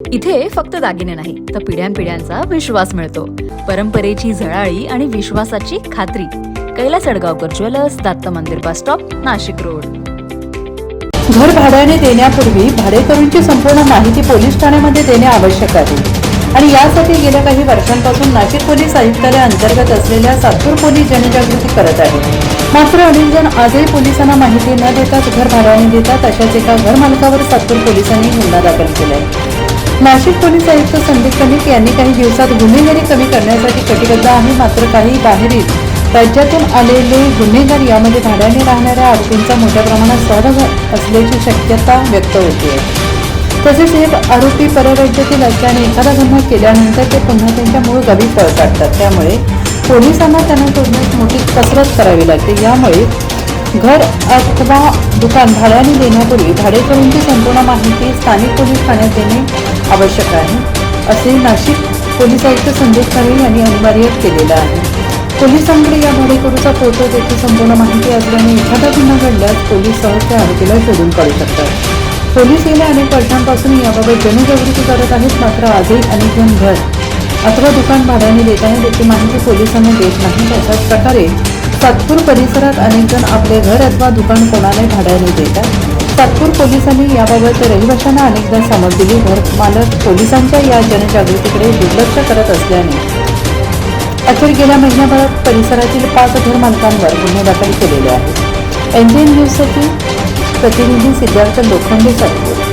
इथे फक्त दागिने नाही तर पिढ्यानपिढ्यांचा विश्वास मिळतो. परंपरेची झळाळी आणि विश्वासाची खात्री. कैलास अडगावकर ज्वेलर्स, दत्त मंदिर बस स्टॉप, नाशिक रोड. घर भाड्याने देण्यापूर्वी भाडेकरूंची संपूर्ण माहिती पोलीस ठाण्यामध्ये देणे आवश्यक आहे आणि यासाठी गेल्या काही वर्षांपासून नाशिक पोलीस आयुक्तालय अंतर्गत असलेल्या सातपूर पोलीस जनजागृती करत आहे. मात्र अनेक जण आजही पोलिसांना माहिती न देताच घर भाड्याने देतात. अशाच एका घर मालकावर सातपूर पोलिसांनी गुन्हा दाखल केलाय. नाशिक पोलीस आयुक्त संदीप कनिक यांनी काही दिवसात गुन्हेगारी कमी करण्यासाठी कटिबद्ध आहे. मात्र काही बाहेरील राज्यातून आलेले गुन्हेगार यामध्ये भाड्याने राहणाऱ्या आरोपींचा मोठ्या प्रमाणात सहभाग असल्याची शक्यता व्यक्त होते. तसेच हे आरोपी परराज्यातील असल्याने एखादा गुन्हा केल्यानंतर ते पुन्हा त्यांच्या मूळ गावी पळ काढतात. त्यामुळे पोलिसांना त्यांना शोधण्यास मोठी कसरत करावी लागते. यामुळे घर अथवा दुकान भाड्याने देण्यापूर्वी भाडेकरूंची संपूर्ण माहिती स्थानिक पोलीस ठाण्यात देणे आवश्यक आहे, असे नाशिक पोलीस आयुक्त संदीप कनिक यांनी अनिवार्य केलेलं आहे. पोलिसांकडे या भाडेकरूचा फोटो त्याची संपूर्ण माहिती असल्याने एखादा गुन्हा घडल्यास पोलीस सहज त्या आरोपीला शोधून काढू शकतात. पोलीस गेल्या अनेक वर्षांपासून याबाबत जनजागृती करत आहेत. मात्र आजही अनेक जण घर अथवा दुकान भाड्याने देताना त्याची माहिती पोलिसांना देत नाहीत. अशाच प्रकारे सातपूर परिसरात अनेक जण आपले घर अथवा दुकान कोणालाही भाड्याने देतात. सातपूर पोलिसांनी याबाबत रहिवाशांना अनेकदा समज दिली. घर मालक पोलिसांच्या या जनजागृतीकडे दुर्लक्ष करत असल्याने अखेर गेल्या महिन्याभरात परिसरातील 5 घर मालकांवर गुन्हे दाखल केलेले आहेत. NJ न्यूजसाठी प्रतिनिधी सिद्धार्थ लोखंडे, सातपूर.